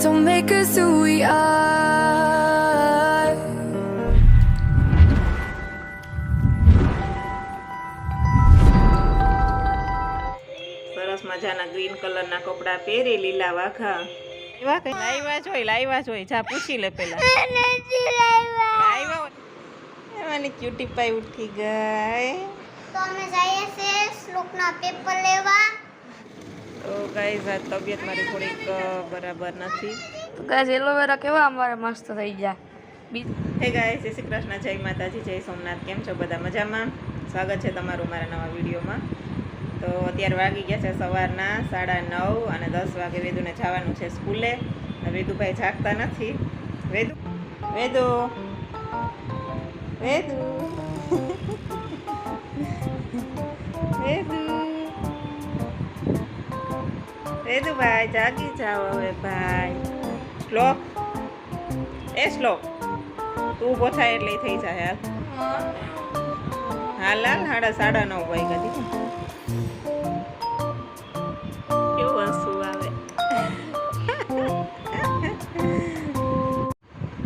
don't make us who we are. સરસ મજાના green કલરના કપડા પહેરી લીલા વાઘા એવા કઈ લાવ્યા જોઈ જા પૂછી લે પેલા લાવ્યા એમાંની ક્યુટી પાઈ ઉઠી ગઈ તો અમે જઈએ છે શ્લોકના પેપર લેવા તો ગાઈઝ આ તબિયત મારી થોડીક બરાબર નથી તો ગાઈઝ એલોવેરા કેવા અમારે મસ્ત થઈ ગયા. હે ગાઈઝ જય શ્રી કૃષ્ણ, જય માતાજી, જય સોમનાથ. કેમ છો બધા? મજામાં? સ્વાગત છે તમારું મારા નવા વિડીયોમાં. તો અત્યારે વાગી ગયા છે સવારના 9:30 અને 10 વાગે વેદુને જવાનું છે સ્કૂલે. વેદુભાઈ જાગતા નથી. વેદુ વેદુ વેદુ વેદુ વેદુભાઈ જાગી જાઓ હવે ભાઈ. શ્લોક એ શ્લોક તું ઊભો થાય એટલે થઈ જાય હાલ હાલ 9:30 વાગ્યા દીધું. કેવું હસવું આવે.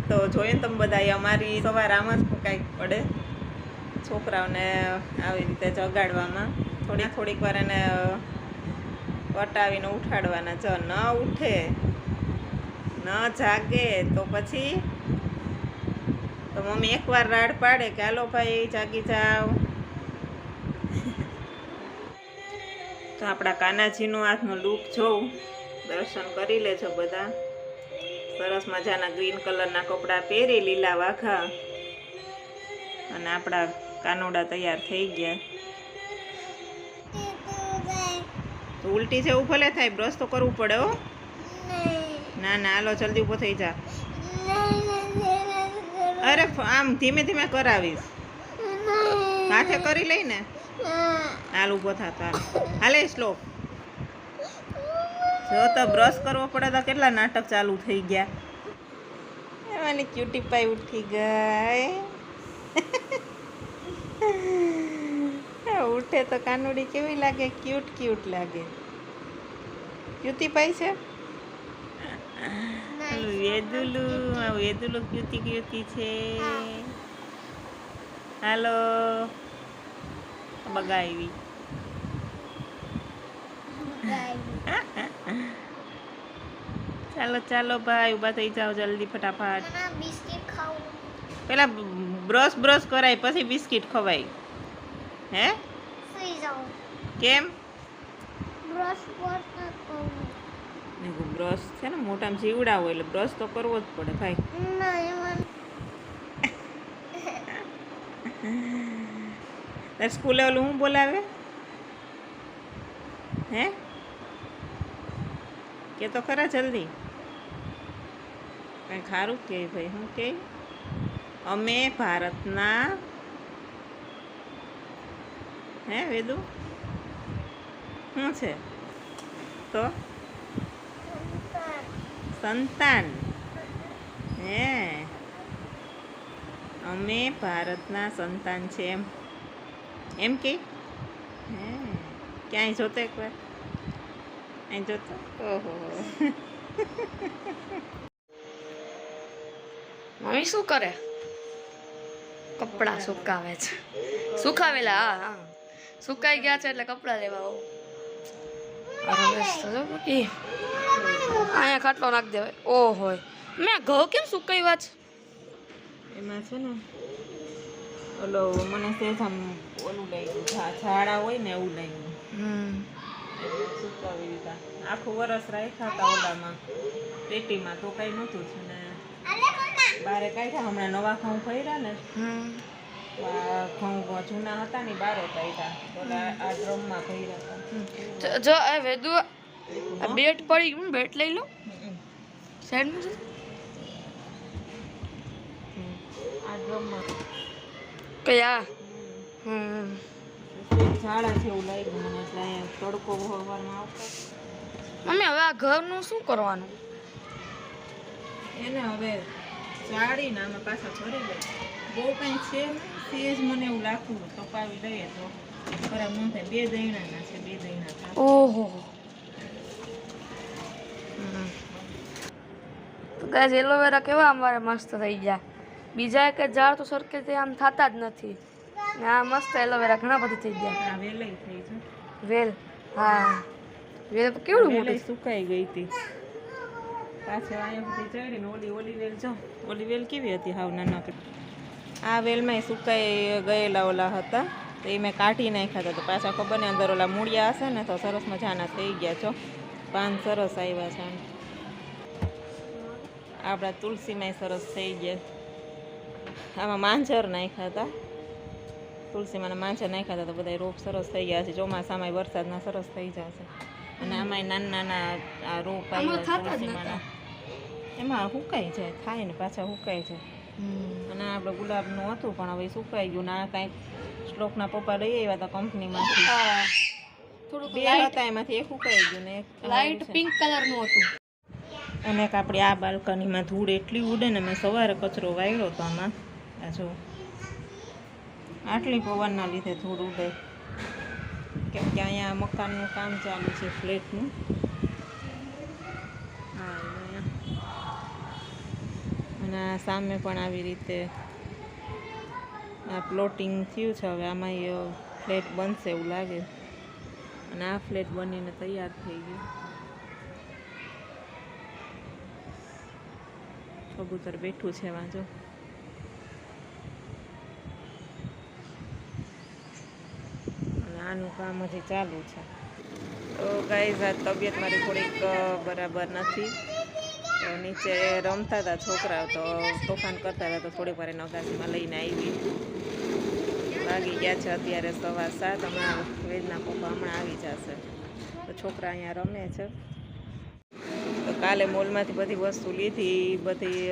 તો જોઈને તમે બધા અમારી સવાર આમ જ કાંઈક પડે છોકરાઓને આવી રીતે જગાડવામાં. થોડીક વાર એને વટાવીને ઉઠાડવાના. જો ન ઉઠે ન જાગે તો પછી તો મમ્મી એકવાર રાડ પાડે કે હાલો ભાઈ જાગી જાઓ. તો આપણા કાનાજીનો આજનો લુક જોઉં, દર્શન કરી લેજો બધા. સરસ મજાના ગ્રીન કલરના કપડાં પહેરી લીલા વાઘા અને આપણા કાનોડા તૈયાર થઈ ગયા. તો ઉલટી જેવું ભલે થાય, બ્રશ તો કરવું પડે હો. ના ના હાલો જલ્દી ઊભો થઈ જા. અરે આમ ધીમે ધીમે કરાવીશ, હાથે કરી લઈને હાલ ઊભો થતો હાલે. શ્લોક જો તો બ્રશ કરવો પડે તો કેટલા નાટક ચાલુ થઈ ગયા. એમાંની ક્યુટી પાઈ ઉઠી ગઈ. ઉઠે તો કાનુડી કેવી લાગે? ક્યુટ લાગે. ક્યુટી પાઈ છે. વેદુલું ક્યુટી છે. હાલો બગાવી. ચાલો ભાઈ ઊભા થઈ જાઓ જલ્દી ફટાફટ. બિસ્કિટ ખાવું પેલા બ્રશ કરાય પછી બિસ્કિટ ખવાય. હે સુઈ જાઉં કેમ? બ્રશ કરું બ્રશ છે ને મોટામાં જીવડા હોય એટલે બ્રશ તો કરવો જ પડે ભાઈ. ના એમાં તાર સ્કૂલે ઓલું હું બોલાવે હે કે તો ખરા જલ્દી કંઈ ખારું કે ભાઈ. શું કે અમે ભારતના હે વેદુ શું છે તો સંતાન હે અમે ભારતના સંતાન છે એમ કે હે ક્યાંય જોતો એકવાર અહીં જોતો. ઓહો મમ્મી શું કરે? કપડાં સુકાવે છે. સુકાવેલા હા સુકાઈ ગયા છે એટલે કપડાં લેવા આવો. અહીંયા ખાટલો નાખી દેવાય. ઓહો મેં ઘઉં કેમ સુકાવ્યા છે? એમાં છે ને ઓલો મને સેજ આમ ઓલું લઈ ગયું ઝાડા હોય ને એવું લઈ ગયું. સુકાવી દીધા. આખું વરસ રાખ્યા હતા ઓલામાં પેટીમાં તો કઈ નહોતું છે ને બારે કાઢ્યા. હમણાં નવા ઘઉં ભર્યા ને ઘઉં જૂના હતા ને બારે કાઢ્યા. ઓલા આ ડ્રમમાં ભર્યા હતા. જો આ વેદુ આ બેટ પડી ગયું, બેટ લઈ લો સાઈડમાં. આ ડ્રમમાં કયા ઝાડા જેવું લાગ્યું મને એટલે અહીંયા તડકો સવારમાં આવતો. મમ્મી હવે આ ઘરનું શું કરવાનું? એને હવે ચાળીને આમાં પાછા ભરી લે. બહુ કંઈ છે ને સેજ મને એવું લાગતું તપાવી લઈએ તો ખરાબ ન થાય. 2 દહીણાના છે, 2 દહીણા. ઓહો તો ગાઈસ એલોવેરા કેવા અમારે મસ્ત થઈ ગયા. બીજા એક ઝાડ તો સરખે તે આમ થતા જ નથી. ને આ મસ્ત એલોવેરા ઘણા બધા થઈ ગયા. આ વેલઈ થઈ છે. વેલ હા વેલ તો કેવડું વેલઈ મોટું. સુકાઈ ગઈ હતી. પાછળ અહીંયા સુધી ચડીને ઓલી વેલ જો. ઓલી વેલ કેવી હતી હાવ નાનકડી. આ વેલમાં સુકાઈ ગયેલા ઓલા હતા તો એ મેં કાઢી નાખ્યા હતા. તો પાછા ખબર ને અંદર ઓલા મૂળિયા હશે ને તો સરસ મજાના થઈ ગયા છો. પાન સરસ આવ્યા છે. આપણા તુલસીમાં સરસ થઈ ગયા. આમાં માંજર નાખ્યા હતા. તુલસીમાં માંજર નાખ્યા હતા તો બધા રોપ સરસ થઈ ગયા છે. ચોમાસામાં વરસાદના સરસ થઈ જશે. અને આમાં નાના નાના આ રોપ આવ્યા તુલસીમાંના. એમાં સુકાઈ જાય થાય ને પાછા સુકાઈ જાય. અને આપણે ગુલાબનું હતું પણ હવે સુકાઈ ગયું. ના કાંઈક શ્લોકના પપ્પા લઈ આવ્યા હતા કંપનીમાંથી. થોડુંક બે હતા એમાંથી એક સુકાઈ ગયું ને એક લાઈટ પિંક કલરનું હતું. અને એક આપણી આ બાલ્કનીમાં ધૂળ એટલી ઉડે ને મેં સવારે કચરો વાળ્યો હતો આમાં. આ જો આટલી પવનના લીધે ધૂળ ઉડે કેમ કે અહીંયા મકાનનું કામ ચાલુ છે ફ્લેટનું. હા અને આ સામે પણ આવી રીતે આ પ્લોટિંગ થયું છે. હવે આમાં ફ્લેટ બનશે એવું લાગે. અને આ ફ્લેટ બનીને તૈયાર થઈ ગયું. કબૂતર બેઠું છે એમાં જો. અને આનું કામ હજી ચાલુ છે. તો ગાઈઝ આ તબિયત મારી થોડીક બરાબર નથી. તો નીચે રમતા હતા છોકરાઓ તો તોફાન કરતા હતા તો થોડીક વાર એને અગાસીમાં લઈને આવી. વાગી ગયા છે અત્યારે 7:15. હમણાં વેદના પપ્પા હમણાં આવી જશે. તો છોકરા અહીંયા રમે છે. તો કાલે મોલમાંથી બધી વસ્તુ લીધી. બધી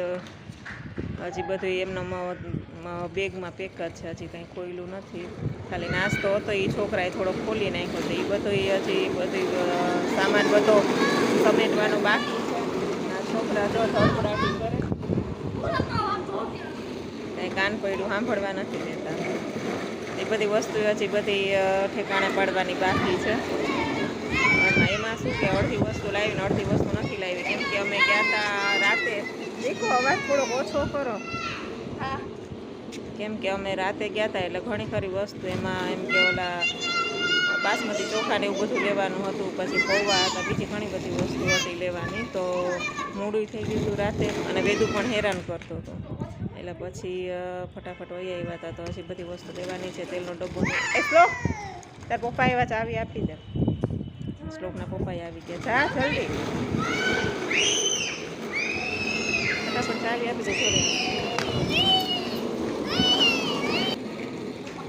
હજી બધું એમના બેગમાં પેક જ છે. હજી કંઈ ખોયલું નથી. ખાલી નાસ્તો હતો એ છોકરાએ થોડો ખોલી નાખ્યો છે. એ બધું હજી બધું સામાન બધો સમેટવાનો બાકી છે. આ છોકરા જો ધડપડાટી કરે. કંઈ કાન પડ્યું સાંભળવા નથી દેતા. એ બધી વસ્તુ હજી બધી ઠેકાણે પાડવાની બાકી છે. અને એમાં શું કે અડધી વસ્તુ લાવીને અડધી વસ્તુ નથી લાવી. કેમ કે અમે ગયા હતા રાતે. દેખો અવાજ થોડોક ઓછો કરો. કેમ કે અમે રાતે ગયા હતા એટલે ઘણી ખરી વસ્તુ એમાં એમ કે ઓલા બાસમતી ચોખા ને એવું બધું લેવાનું હતું. પછી પૌવા હતા. બીજી ઘણી બધી વસ્તુ હતી લેવાની. તો મોડું થઈ ગયું હતું રાતે. અને વેદુ પણ હેરાન કરતો હતો એટલે પછી ફટાફટ વહી આવ્યા હતા. તો હજી બધી વસ્તુ લેવાની છે. તેલનો ડબ્બો એ શ્લોક તાર પપ્પા આવ્યા ચાવી આપી દે. શ્લોકના પપ્પાએ આવી ગયા. જા જલ્દી ફટાફટ ચાવી આપી દે થોડી.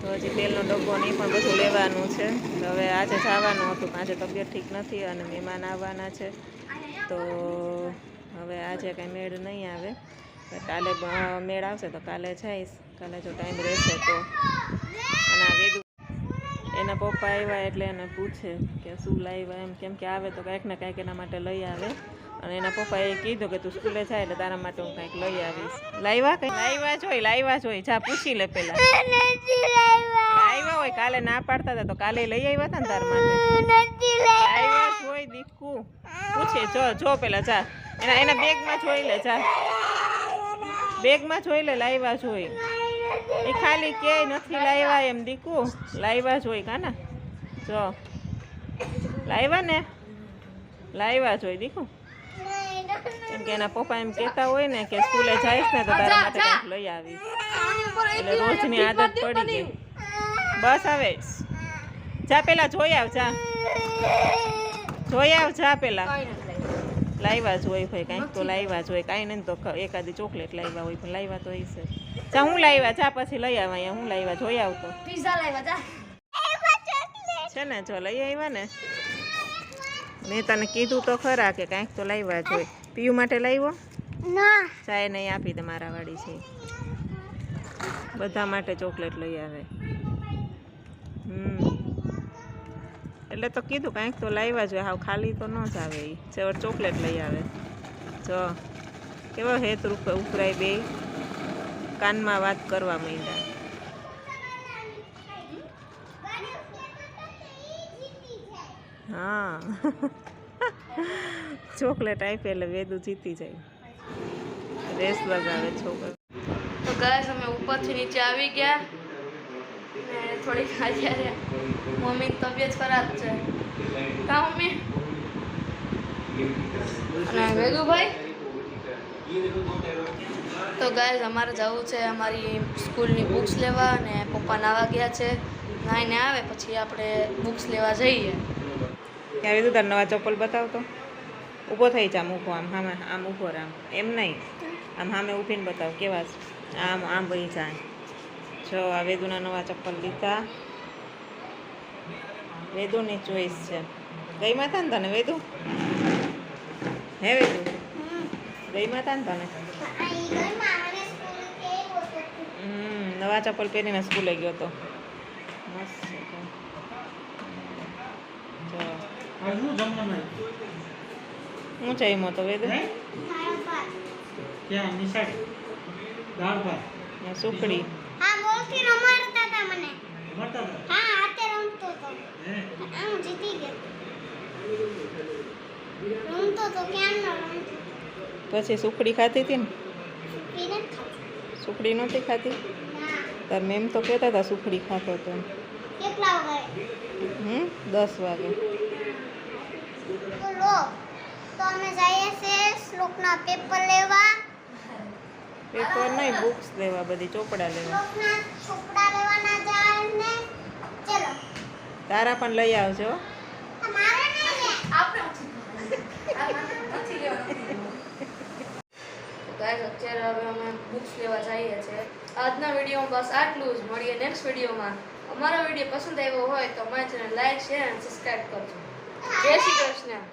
તો હજી તેલનો ડબ્બો ને એ પણ બધું લેવાનું છે. હવે આજે જવાનું હતું પણ આજે તબિયત ઠીક નથી અને મહેમાન આવવાના છે. તો હવે આજે કાંઈ મેળ નહીં આવે. કાલે મેળ આવશે તો કાલે જઈશ. કાલે જો ટાઈમ રહેશે તો. અને આ વેદુ એના પપ્પા આવ્યા એટલે એને પૂછે કે શું લાવ્યા એમ. કેમ કે આવે તો કાંઈક ને કાંઈક એના માટે લઈ આવે. અને એના પપ્પાએ કીધું કે તું સ્કૂલે જાય એટલે તારા માટે હું કાંઈક લઈ આવીશ. લાવ્યા કંઈ લાવ્યા જોઈ જા પૂછી લે પેલા. લાવ્યા હોય કાલે ના પાડતા હતા તો કાલે લઈ આવ્યા હતા ને તારા માટે. લાવ્યા જોઈ દીકુ પૂછે જો પેલા જા એના બેગમાં જોઈ લે જા. બેગમાં જોઈ લે લાવ્યા જોઈ. એ ખાલી ક્યાંય નથી લાવ્યા એમ દીકુ. લાવ્યા જોઈ કાના જો લાવ્યા ને લાવ્યા જોઈ દીકુ. કેમ કે એના પપ્પા એમ કહેતા હોય ને કે સ્કૂલે જઈશ ને તો તારા માટે કંઈક લઈ આવીશ. એટલે રોજની આદત પડી ગઈ. બસ હવે જા પેલા જોઈ આવ જા પેલા. લાવ્યા જોઈ ભાઈ કાંઈક તો લાવ્યા જોઈ. કાંઈ નહીં તો એકાદી ચોકલેટ લાવ્યા હોય પણ લાવ્યા તો હશે. જા હું લાવ્યા જા પછી લઈ આવ્યા. અહીંયા હું લાવ્યા જોઈ આવતો છે ને જો લઈ આવ્યા ને. મેં તને કીધું તો ખરા કે કાંઈક તો લાવ્યા જોઈ. પીયું માટે લાવ્યો ચાય નહીં આપી દે મારા વાળી છે. બધા માટે ચોકલેટ લઈ આવે. એટલે તો કીધું કાંઈક તો લાવ્યા જોઈએ. હાવ ખાલી તો ન જ આવે. એ ચવડ ચોકલેટ લઈ આવે. જો કેવો હેત ઉભરાય બે કાનમાં વાત કરવા માંડ્યા. હા ચોકલેટ આપી એટલે વેદુ જીતી જાય. રેસ લગાવે છોકરો. તો ગાઈસ અમે ઉપરથી નીચે આવી ગયા ને થોડીક અત્યારે મમ્મીની તબિયત ખરાબ છે કા મમ્મી અને વેદુભાઈ. તો ગાઈસ અમારે જવું છે અમારી સ્કૂલની બુક્સ લેવા અને પપ્પા નાવા ગયા છે. નાઈને આવે પછી આપણે બુક્સ લેવા જઈએ. ક્યાં કીધું તાર નવા ચપ્પલ બતાવતો ઊભો થઈ જા. આમ ઊભો આમ સામે આમ ઊભો રહે. આમ એમ નહીં, આમ સામે ઊભીને બતાવ કેવા છે. આમ આમ વહી જાય. જો આ વેદુના નવા ચપ્પલ લીધા. વેદુની ચોઈસ છે. ગઈ માતા ને તને વેદુ? હે વેદુ ગઈ માતા ને તને? નવા ચપ્પલ પહેરીને સ્કૂલે ગયો તો મસ્ત છે. હું જઈમો તો વેદુ સુખડી. હા બોલથી રમાડતા હતા મને. હા હાથે રમતો તો. હું જીતી ગયો. રમતો તો ક્યાં ન રમતો. પછી સુખડી ખાતી હતી ને? પીને ખાતી. સુખડી નહોતી ખાતી? ના. તાર મેમ તો કહેતા હતા સુખડી ખાતો હતો. કેટલા વાગે? 10 વાગે. તો લો તો અમે જઈએ છે શ્લોકના પેપર લેવા. પેપર નહીં, બુક્સ લેવા, બધી ચોપડા લેવા. શ્લોકના ચોપડા લેવાના જાય ને ચલો. તારા પણ લઈ આવજો. મારે નહીં ને. ગાઈસ અત્યારે હવે અમે બુક્સ લેવા જઈએ છીએ. આજના વિડીયોમાં બસ આટલું જ. મળીએ નેક્સ્ટ વિડીયોમાં. અમારો વિડીયો પસંદ આવ્યો હોય તો અમારી ચેનલ લાઈક શેર અને સબસ્ક્રાઇબ કરજો. જય શ્રી કૃષ્ણ.